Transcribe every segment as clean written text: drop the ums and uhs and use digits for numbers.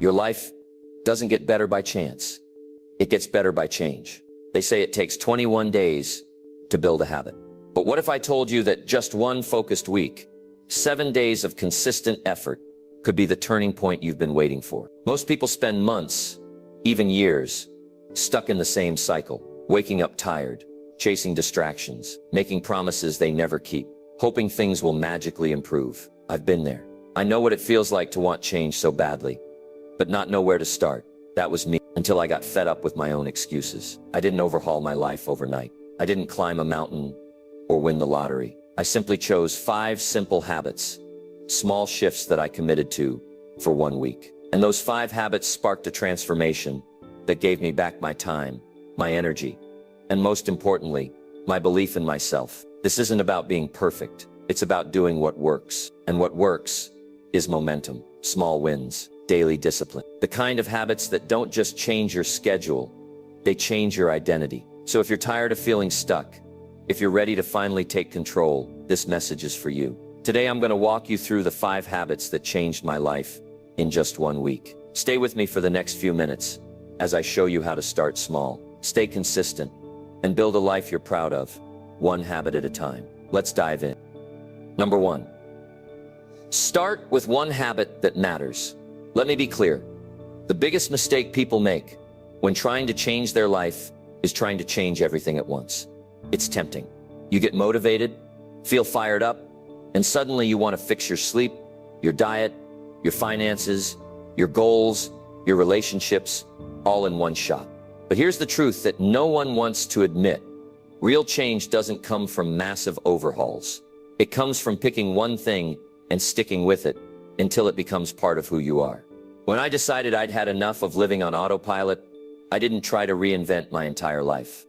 Your life doesn't get better by chance. It gets better by change. They say it takes 21 days to build a habit. But what if I told you that just one focused week, 7 days of consistent effort, could be the turning point you've been waiting for? Most people spend months, even years, stuck in the same cycle, waking up tired, chasing distractions, making promises they never keep, hoping things will magically improve. I've been there. I know what it feels like to want change so badly, but not know where to start. That was me until I got fed up with my own excuses. I didn't overhaul my life overnight. I didn't climb a mountain or win the lottery. I simply chose 5 simple habits, small shifts that I committed to for 1 week. And those 5 habits sparked a transformation that gave me back my time, my energy, and most importantly, my belief in myself. This isn't about being perfect. It's about doing what works. And what works is momentum, small wins, daily discipline. The kind of habits that don't just change your schedule, they change your identity. So if you're tired of feeling stuck, if you're ready to finally take control, this message is for you. Today I'm going to walk you through the 5 habits that changed my life in just 1 week. Stay with me for the next few minutes as I show you how to start small, stay consistent, and build a life you're proud of, one habit at a time. Let's dive in. Number 1. Start with one habit that matters. Let me be clear. The biggest mistake people make when trying to change their life is trying to change everything at once. It's tempting. You get motivated, feel fired up, and suddenly you want to fix your sleep, your diet, your finances, your goals, your relationships, all in one shot. But here's the truth that no one wants to admit. Real change doesn't come from massive overhauls. It comes from picking one thing and sticking with it until it becomes part of who you are. When I decided I'd had enough of living on autopilot, I didn't try to reinvent my entire life.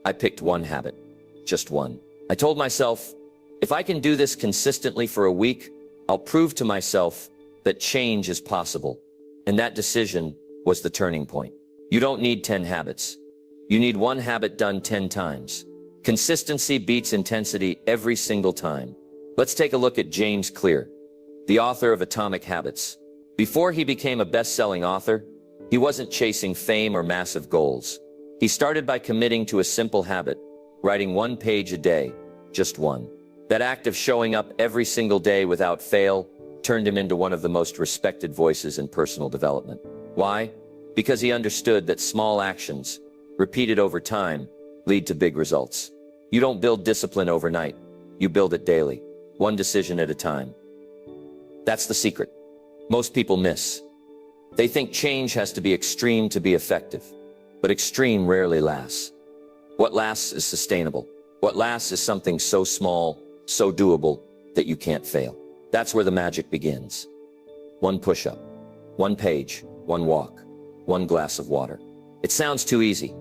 I picked one habit, just one. I told myself, if I can do this consistently for a week, I'll prove to myself that change is possible. And that decision was the turning point. You don't need 10 habits. You need one habit done 10 times. Consistency beats intensity every single time. Let's take a look at James Clear, the author of Atomic Habits. Before he became a best-selling author, he wasn't chasing fame or massive goals. He started by committing to a simple habit, writing 1 page a day, just one. That act of showing up every single day without fail turned him into one of the most respected voices in personal development. Why? Because he understood that small actions, repeated over time, lead to big results. You don't build discipline overnight. You build it daily, one decision at a time. That's the secret most people miss. They think change has to be extreme to be effective, but extreme rarely lasts. What lasts is sustainable. What lasts is something so small, so doable, that you can't fail. That's where the magic begins. 1 push-up, 1 page, 1 walk, 1 glass of water. It sounds too easy,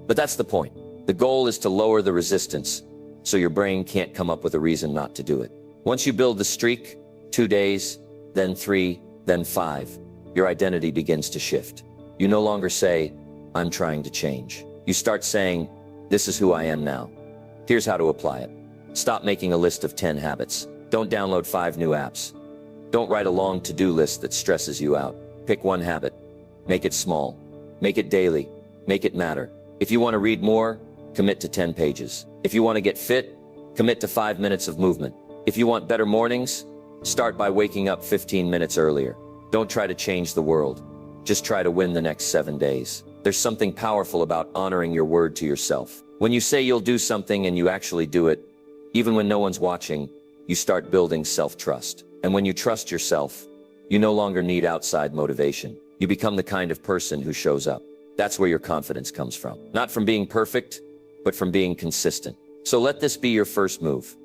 but that's the point. The goal is to lower the resistance so your brain can't come up with a reason not to do it. Once you build the streak, 2 days, then 3, then 5, your identity begins to shift. You no longer say, I'm trying to change. You start saying, this is who I am now. Here's how to apply it. Stop making a list of 10 habits. Don't download 5 new apps. Don't write a long to-do list that stresses you out. Pick one habit. Make it small. Make it daily. Make it matter. If you want to read more, commit to 10 pages. If you want to get fit, commit to 5 minutes of movement. If you want better mornings, start by waking up 15 minutes earlier. Don't try to change the world. Just try to win the next 7 days. There's something powerful about honoring your word to yourself. When you say you'll do something and you actually do it, even when no one's watching, you start building self-trust. And when you trust yourself, you no longer need outside motivation. You become the kind of person who shows up. That's where your confidence comes from. Not from being perfect, but from being consistent. So let this be your first move.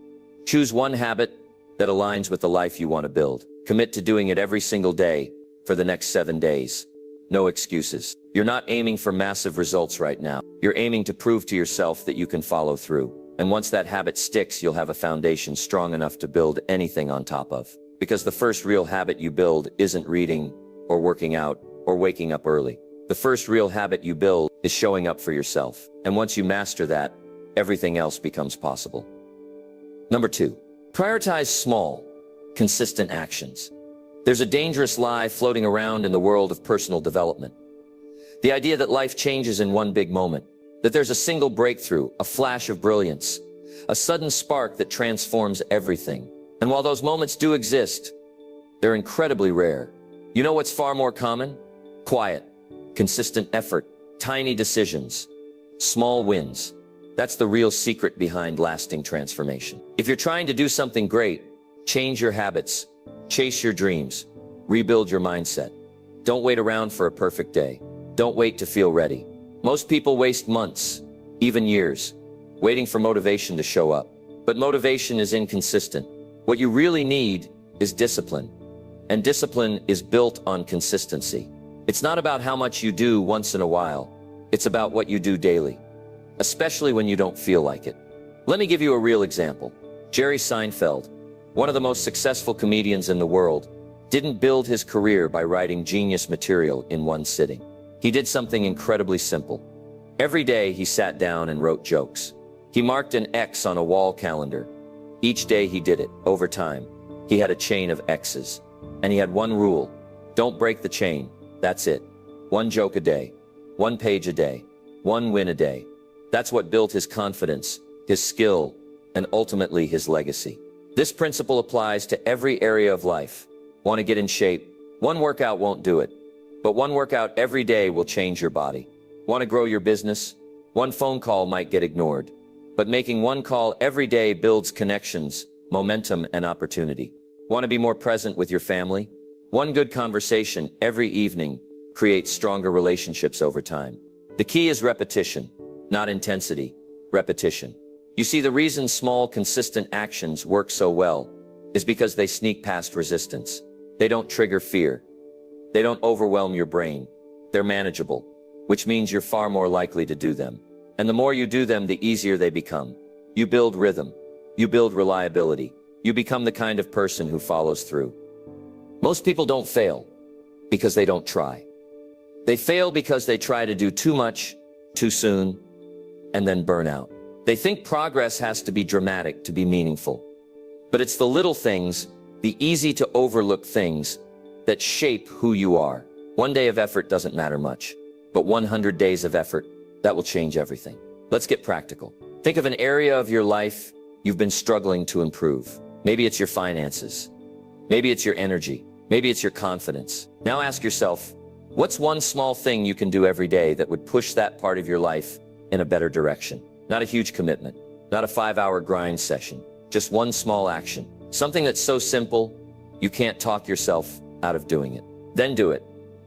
Choose one habit that aligns with the life you want to build. Commit to doing it every single day for the next 7 days. No excuses. You're not aiming for massive results right now. You're aiming to prove to yourself that you can follow through. And once that habit sticks, you'll have a foundation strong enough to build anything on top of. Because the first real habit you build isn't reading, or working out, or waking up early. The first real habit you build is showing up for yourself. And once you master that, everything else becomes possible. Number 2, prioritize small, consistent actions. There's a dangerous lie floating around in the world of personal development. The idea that life changes in one big moment, that there's a single breakthrough, a flash of brilliance, a sudden spark that transforms everything. And while those moments do exist, they're incredibly rare. You know what's far more common? Quiet, consistent effort, tiny decisions, small wins. That's the real secret behind lasting transformation. If you're trying to do something great, change your habits, chase your dreams, rebuild your mindset. Don't wait around for a perfect day. Don't wait to feel ready. Most people waste months, even years, waiting for motivation to show up. But motivation is inconsistent. What you really need is discipline. And discipline is built on consistency. It's not about how much you do once in a while. It's about what you do daily, especially when you don't feel like it. Let me give you a real example. Jerry Seinfeld, one of the most successful comedians in the world, didn't build his career by writing genius material in one sitting. He did something incredibly simple. Every day he sat down and wrote jokes. He marked an X on a wall calendar. Each day he did it. Over time, he had a chain of X's. And he had one rule: don't break the chain. That's it. One joke a day, one page a day, one win a day. That's what built his confidence, his skill, and ultimately his legacy. This principle applies to every area of life. Want to get in shape? One workout won't do it, but one workout every day will change your body. Want to grow your business? One phone call might get ignored, but making one call every day builds connections, momentum, and opportunity. Want to be more present with your family? One good conversation every evening creates stronger relationships over time. The key is repetition, not intensity, repetition. You see, the reason small, consistent actions work so well is because they sneak past resistance. They don't trigger fear. They don't overwhelm your brain. They're manageable, which means you're far more likely to do them. And the more you do them, the easier they become. You build rhythm. You build reliability. You become the kind of person who follows through. Most people don't fail because they don't try. They fail because they try to do too much, too soon, and then burn out. They think progress has to be dramatic to be meaningful. But it's the little things, the easy to overlook things, that shape who you are. One day of effort doesn't matter much, but 100 days of effort, that will change everything. Let's get practical. Think of an area of your life you've been struggling to improve. Maybe it's your finances. Maybe it's your energy. Maybe it's your confidence. Now ask yourself, what's one small thing you can do every day that would push that part of your life in a better direction? Not a huge commitment, not a 5-hour grind session, just one small action. Something that's so simple, you can't talk yourself out of doing it. Then do it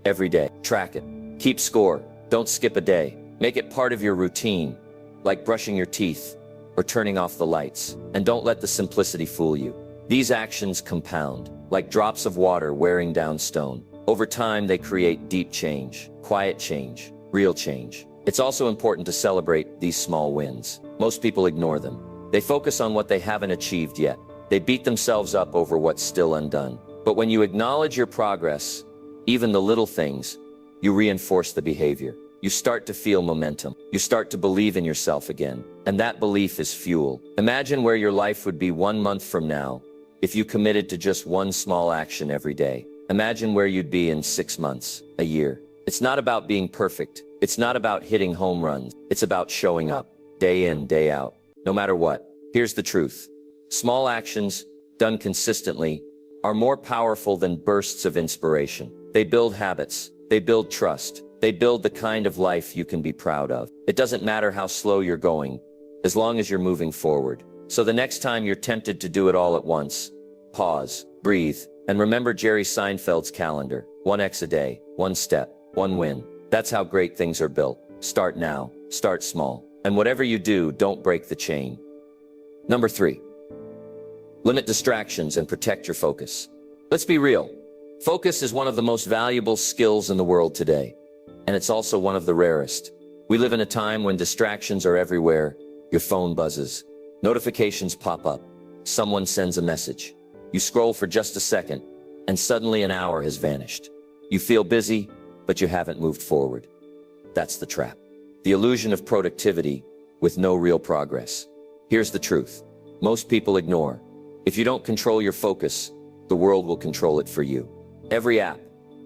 every day. Track it. Keep score. Don't skip a day. Make it part of your routine, like brushing your teeth or turning off the lights. And don't let the simplicity fool you. These actions compound, like drops of water wearing down stone. Over time, they create deep change, quiet change, real change. It's also important to celebrate these small wins. Most people ignore them. They focus on what they haven't achieved yet. They beat themselves up over what's still undone. But when you acknowledge your progress, even the little things, you reinforce the behavior. You start to feel momentum. You start to believe in yourself again. And that belief is fuel. Imagine where your life would be 1 month from now if you committed to just one small action every day. Imagine where you'd be in 6 months, a year. It's not about being perfect. It's not about hitting home runs. It's about showing up, day in, day out, no matter what. Here's the truth. Small actions, done consistently, are more powerful than bursts of inspiration. They build habits. They build trust. They build the kind of life you can be proud of. It doesn't matter how slow you're going, as long as you're moving forward. So the next time you're tempted to do it all at once, pause, breathe, and remember Jerry Seinfeld's calendar. 1 X a day, 1 step, 1 win. That's how great things are built. Start now, start small. And whatever you do, don't break the chain. Number 3, limit distractions and protect your focus. Let's be real. Focus is one of the most valuable skills in the world today. And it's also one of the rarest. We live in a time when distractions are everywhere. Your phone buzzes. Notifications pop up. Someone sends a message. You scroll for just a second, and suddenly an hour has vanished. You feel busy, but you haven't moved forward. That's the trap. The illusion of productivity with no real progress. Here's the truth. Most people ignore. If you don't control your focus, the world will control it for you. Every app,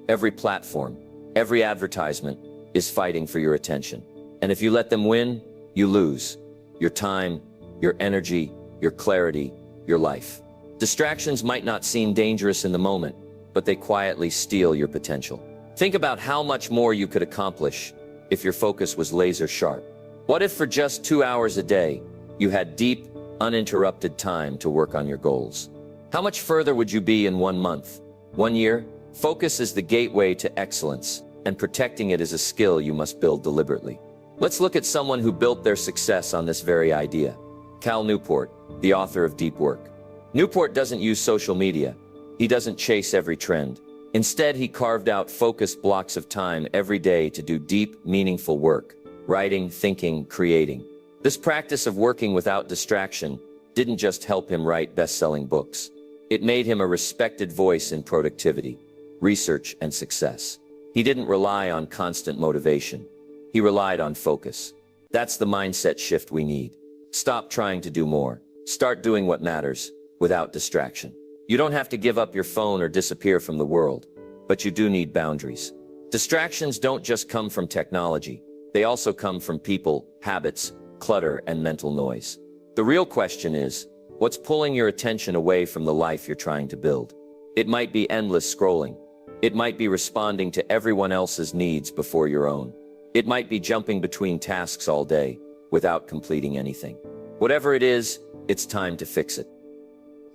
every platform, every advertisement is fighting for your attention. And if you let them win, you lose your time, your energy, your clarity, your life. Distractions might not seem dangerous in the moment, but they quietly steal your potential. Think about how much more you could accomplish if your focus was laser sharp. What if for just 2 hours a day, you had deep, uninterrupted time to work on your goals? How much further would you be in 1 month, 1 year? Focus is the gateway to excellence, and protecting it is a skill you must build deliberately. Let's look at someone who built their success on this very idea. Cal Newport, the author of Deep Work. Newport doesn't use social media. He doesn't chase every trend. Instead, he carved out focused blocks of time every day to do deep, meaningful work, writing, thinking, creating. This practice of working without distraction didn't just help him write best-selling books. It made him a respected voice in productivity, research, and success. He didn't rely on constant motivation. He relied on focus. That's the mindset shift we need. Stop trying to do more. Start doing what matters, without distraction. You don't have to give up your phone or disappear from the world, but you do need boundaries. Distractions don't just come from technology. They also come from people, habits, clutter, and mental noise. The real question is, what's pulling your attention away from the life you're trying to build? It might be endless scrolling. It might be responding to everyone else's needs before your own. It might be jumping between tasks all day without completing anything. Whatever it is, it's time to fix it.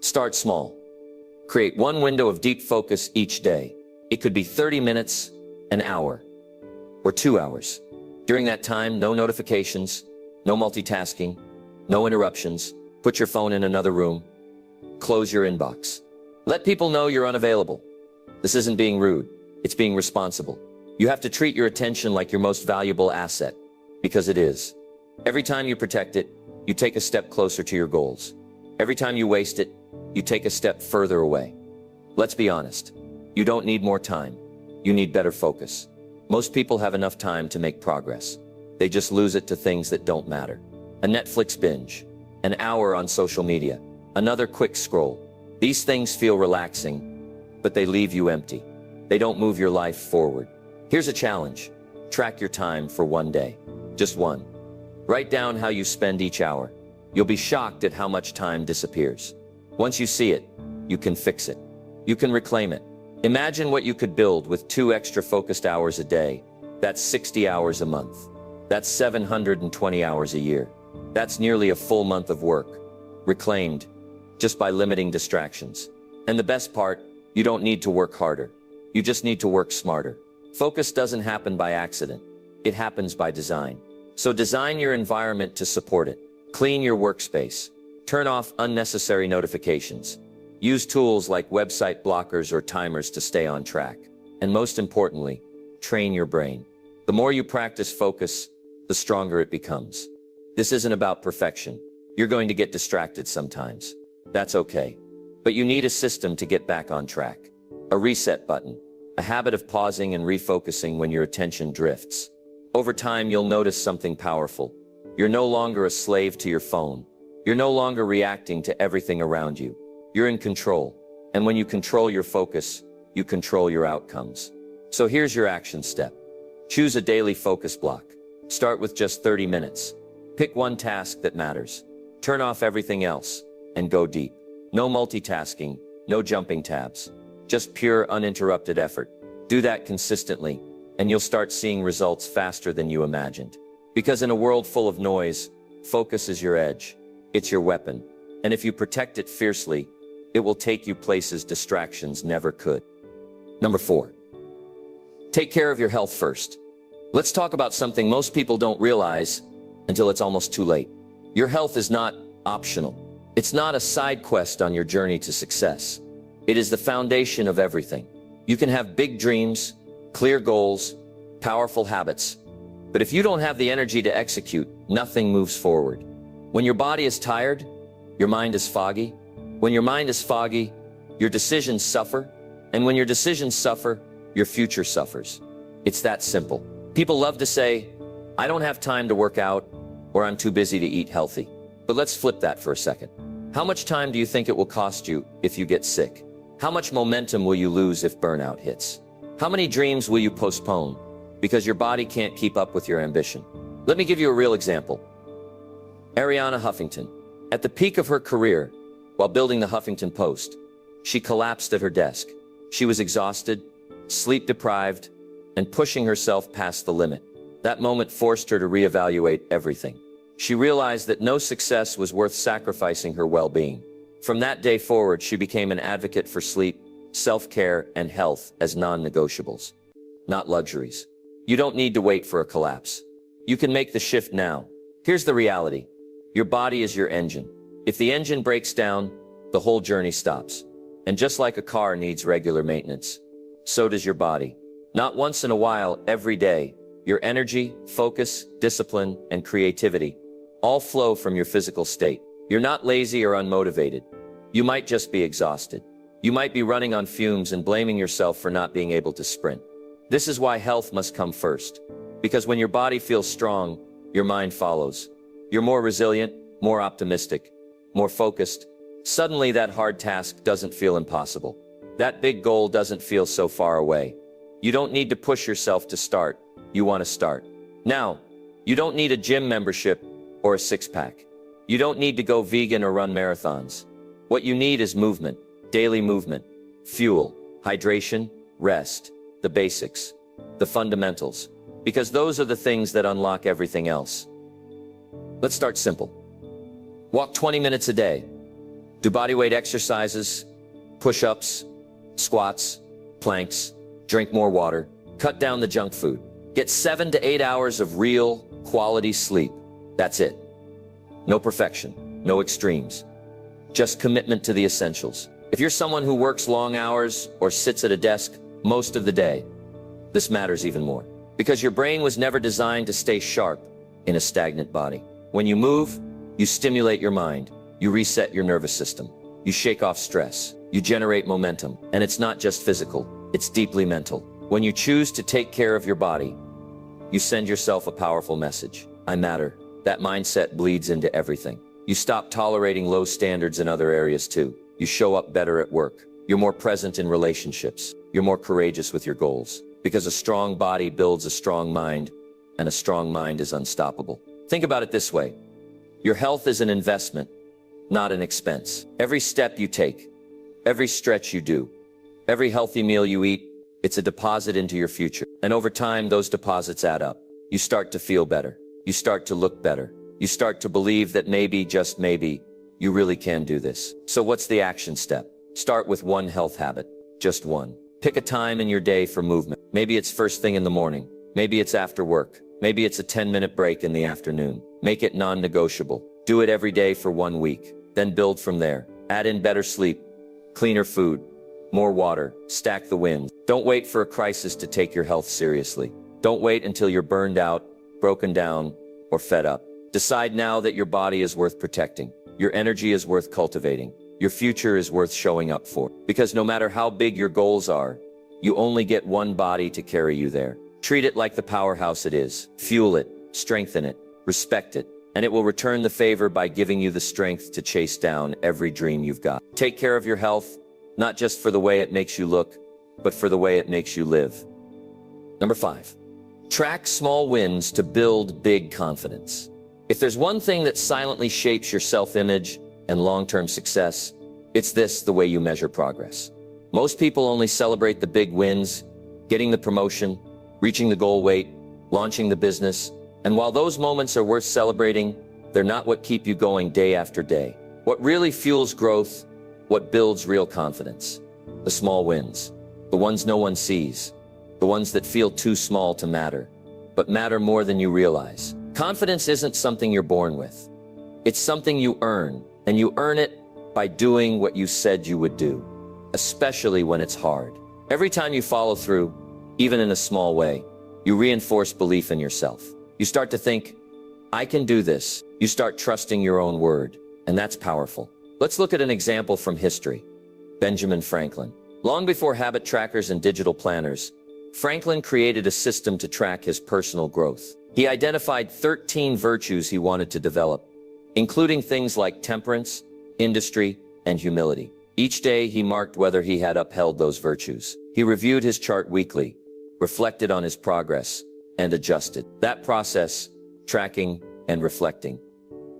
Start small. Create one window of deep focus each day. It could be 30 minutes, an hour, or 2 hours. During that time, no notifications, no multitasking, no interruptions. Put your phone in another room. Close your inbox. Let people know you're unavailable. This isn't being rude. It's being responsible. You have to treat your attention like your most valuable asset, because it is. Every time you protect it, you take a step closer to your goals. Every time you waste it, you take a step further away. Let's be honest. You don't need more time. You need better focus. Most people have enough time to make progress. They just lose it to things that don't matter. A Netflix binge, an hour on social media, another quick scroll. These things feel relaxing, but they leave you empty. They don't move your life forward. Here's a challenge. Track your time for 1 day. Just one. Write down how you spend each hour. You'll be shocked at how much time disappears. Once you see it, you can fix it. You can reclaim it. Imagine what you could build with 2 extra focused hours a day. That's 60 hours a month. That's 720 hours a year. That's nearly a full month of work, reclaimed, just by limiting distractions. And the best part, you don't need to work harder. You just need to work smarter. Focus doesn't happen by accident. It happens by design. So design your environment to support it. Clean your workspace. Turn off unnecessary notifications. Use tools like website blockers or timers to stay on track. And most importantly, train your brain. The more you practice focus, the stronger it becomes. This isn't about perfection. You're going to get distracted sometimes. That's okay. But you need a system to get back on track. A reset button. A habit of pausing and refocusing when your attention drifts. Over time, you'll notice something powerful. You're no longer a slave to your phone. You're no longer reacting to everything around you. You're in control. And when you control your focus, you control your outcomes. So here's your action step. Choose a daily focus block. Start with just 30 minutes. Pick one task that matters. Turn off everything else and go deep. No multitasking, no jumping tabs. Just pure, uninterrupted effort. Do that consistently, and you'll start seeing results faster than you imagined. Because in a world full of noise, focus is your edge. It's your weapon. And if you protect it fiercely, it will take you places distractions never could. Number 4. Take care of your health first. Let's talk about something most people don't realize until it's almost too late. Your health is not optional. It's not a side quest on your journey to success. It is the foundation of everything. You can have big dreams, clear goals, powerful habits, but if you don't have the energy to execute, nothing moves forward. When your body is tired, your mind is foggy. When your mind is foggy, your decisions suffer. And when your decisions suffer, your future suffers. It's that simple. People love to say, I don't have time to work out, or I'm too busy to eat healthy. But let's flip that for a second. How much time do you think it will cost you if you get sick? How much momentum will you lose if burnout hits? How many dreams will you postpone because your body can't keep up with your ambition? Let me give you a real example. Arianna Huffington. At the peak of her career, while building the Huffington Post, she collapsed at her desk. She was exhausted, sleep-deprived, and pushing herself past the limit. That moment forced her to reevaluate everything. She realized that no success was worth sacrificing her well-being. From that day forward, she became an advocate for sleep, self-care, and health as non-negotiables, not luxuries. You don't need to wait for a collapse. You can make the shift now. Here's the reality. Your body is your engine. If the engine breaks down, the whole journey stops. And just like a car needs regular maintenance, so does your body. Not once in a while, every day. Your energy, focus, discipline, and creativity all flow from your physical state. You're not lazy or unmotivated. You might just be exhausted. You might be running on fumes and blaming yourself for not being able to sprint. This is why health must come first. Because when your body feels strong, your mind follows. You're more resilient, more optimistic, more focused. Suddenly that hard task doesn't feel impossible. That big goal doesn't feel so far away. You don't need to push yourself to start. You want to start. Now, you don't need a gym membership or a six-pack. You don't need to go vegan or run marathons. What you need is movement, daily movement, fuel, hydration, rest, the basics, the fundamentals, because those are the things that unlock everything else. Let's start simple. Walk 20 minutes a day. Do bodyweight exercises, push-ups, squats, planks, drink more water, cut down the junk food. Get 7 to 8 hours of real, quality sleep. That's it. No perfection, no extremes. Just commitment to the essentials. If you're someone who works long hours or sits at a desk most of the day, this matters even more. Because your brain was never designed to stay sharp in a stagnant body. When you move, you stimulate your mind. You reset your nervous system. You shake off stress. You generate momentum. And it's not just physical, it's deeply mental. When you choose to take care of your body, you send yourself a powerful message. I matter. That mindset bleeds into everything. You stop tolerating low standards in other areas too. You show up better at work. You're more present in relationships. You're more courageous with your goals. Because a strong body builds a strong mind, and a strong mind is unstoppable. Think about it this way. Your health is an investment, not an expense. Every step you take, every stretch you do, every healthy meal you eat, it's a deposit into your future. And over time, those deposits add up. You start to feel better. You start to look better. You start to believe that maybe, just maybe, you really can do this. So what's the action step? Start with one health habit. Just one. Pick a time in your day for movement. Maybe it's first thing in the morning. Maybe it's after work. Maybe it's a 10-minute break in the afternoon. Make it non-negotiable. Do it every day for 1 week. Then build from there. Add in better sleep, cleaner food, more water, stack the wins. Don't wait for a crisis to take your health seriously. Don't wait until you're burned out, broken down, or fed up. Decide now that your body is worth protecting. Your energy is worth cultivating. Your future is worth showing up for. Because no matter how big your goals are, you only get one body to carry you there. Treat it like the powerhouse it is. Fuel it, strengthen it, respect it, and it will return the favor by giving you the strength to chase down every dream you've got. Take care of your health, not just for the way it makes you look, but for the way it makes you live. Number 5, track small wins to build big confidence. If there's one thing that silently shapes your self-image and long-term success, it's the way you measure progress. Most people only celebrate the big wins, getting the promotion, reaching the goal weight, launching the business. And while those moments are worth celebrating, they're not what keep you going day after day. What really fuels growth, what builds real confidence, the small wins, the ones no one sees, the ones that feel too small to matter, but matter more than you realize. Confidence isn't something you're born with. It's something you earn, and you earn it by doing what you said you would do, especially when it's hard. Every time you follow through, even in a small way, you reinforce belief in yourself. You start to think, I can do this. You start trusting your own word, and that's powerful. Let's look at an example from history. Benjamin Franklin. Long before habit trackers and digital planners, Franklin created a system to track his personal growth. He identified 13 virtues he wanted to develop, including things like temperance, industry, and humility. Each day he marked whether he had upheld those virtues. He reviewed his chart weekly, reflected on his progress, and adjusted. That process, tracking and reflecting,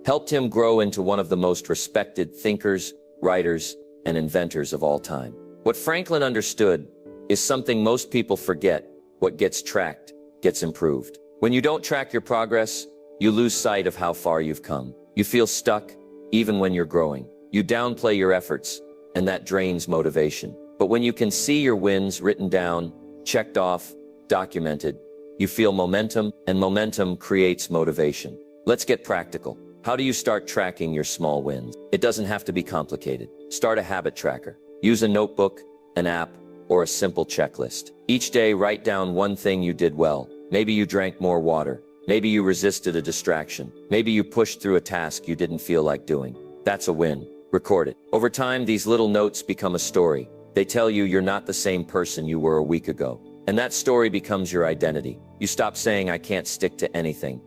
helped him grow into one of the most respected thinkers, writers, and inventors of all time. What Franklin understood is something most people forget: what gets tracked gets improved. When you don't track your progress, you lose sight of how far you've come. You feel stuck, even when you're growing. You downplay your efforts, and that drains motivation. But when you can see your wins written down, checked off, documented, you feel momentum, and momentum creates motivation. Let's get practical. How do you start tracking your small wins? It doesn't have to be complicated. Start a habit tracker. Use a notebook, an app, or a simple checklist. Each day, write down one thing you did well. Maybe you drank more water. Maybe you resisted a distraction. Maybe you pushed through a task you didn't feel like doing. That's a win. Record it. Over time, these little notes become a story. They tell you you're not the same person you were a week ago. And that story becomes your identity. You stop saying, "I can't stick to anything,"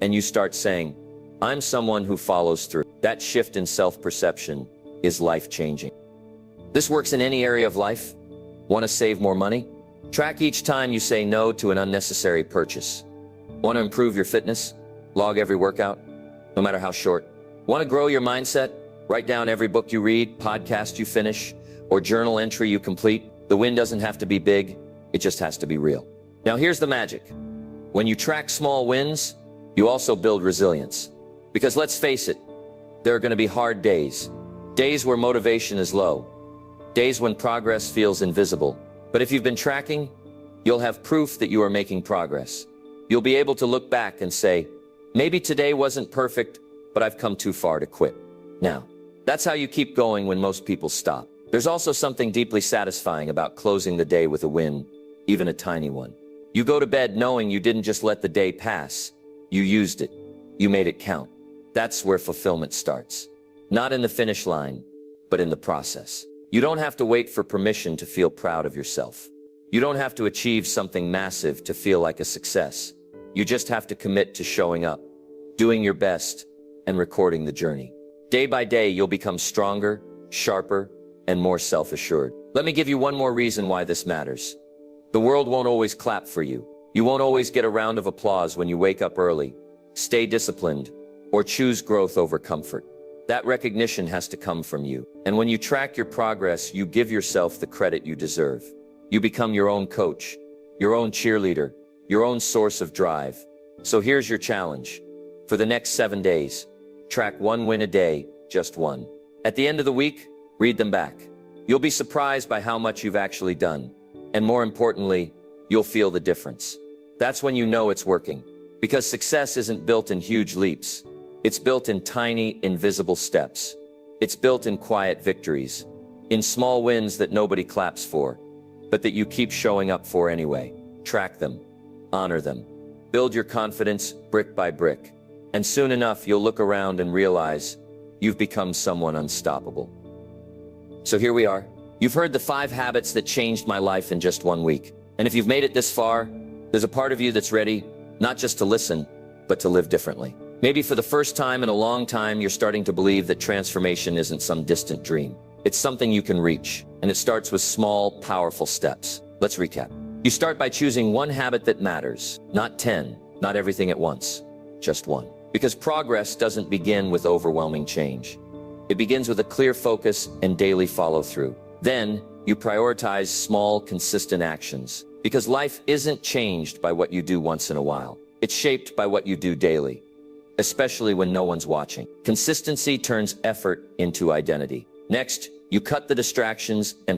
and you start saying, "I'm someone who follows through." That shift in self-perception is life-changing. This works in any area of life. Want to save more money? Track each time you say no to an unnecessary purchase. Want to improve your fitness? Log every workout, no matter how short. Want to grow your mindset? Write down every book you read, podcast you finish, or journal entry you complete. The win doesn't have to be big, it just has to be real. Now here's the magic. When you track small wins, you also build resilience. Because let's face it, there are going to be hard days. Days where motivation is low. Days when progress feels invisible. But if you've been tracking, you'll have proof that you are making progress. You'll be able to look back and say, maybe today wasn't perfect, but I've come too far to quit. Now, that's how you keep going when most people stop. There's also something deeply satisfying about closing the day with a win, even a tiny one. You go to bed knowing you didn't just let the day pass. You used it. You made it count. That's where fulfillment starts. Not in the finish line, but in the process. You don't have to wait for permission to feel proud of yourself. You don't have to achieve something massive to feel like a success. You just have to commit to showing up, doing your best, and recording the journey. Day by day, you'll become stronger, sharper, and more self-assured. Let me give you one more reason why this matters. The world won't always clap for you. You won't always get a round of applause when you wake up early, stay disciplined, or choose growth over comfort. That recognition has to come from you. And when you track your progress, you give yourself the credit you deserve. You become your own coach, your own cheerleader, your own source of drive. So here's your challenge. For the next 7 days, track one win a day, just one. At the end of the week, read them back. You'll be surprised by how much you've actually done. And more importantly, you'll feel the difference. That's when you know it's working. Because success isn't built in huge leaps. It's built in tiny, invisible steps. It's built in quiet victories, in small wins that nobody claps for, but that you keep showing up for anyway. Track them, honor them, build your confidence brick by brick. And soon enough, you'll look around and realize you've become someone unstoppable. So here we are. You've heard the 5 habits that changed my life in just 1 week. And if you've made it this far, there's a part of you that's ready, not just to listen, but to live differently. Maybe for the first time in a long time, you're starting to believe that transformation isn't some distant dream. It's something you can reach, and it starts with small, powerful steps. Let's recap. You start by choosing one habit that matters, not 10, not everything at once, just one. Because progress doesn't begin with overwhelming change. It begins with a clear focus and daily follow-through. Then, you prioritize small, consistent actions. Because life isn't changed by what you do once in a while. It's shaped by what you do daily, especially when no one's watching. Consistency turns effort into identity. Next, you cut the distractions and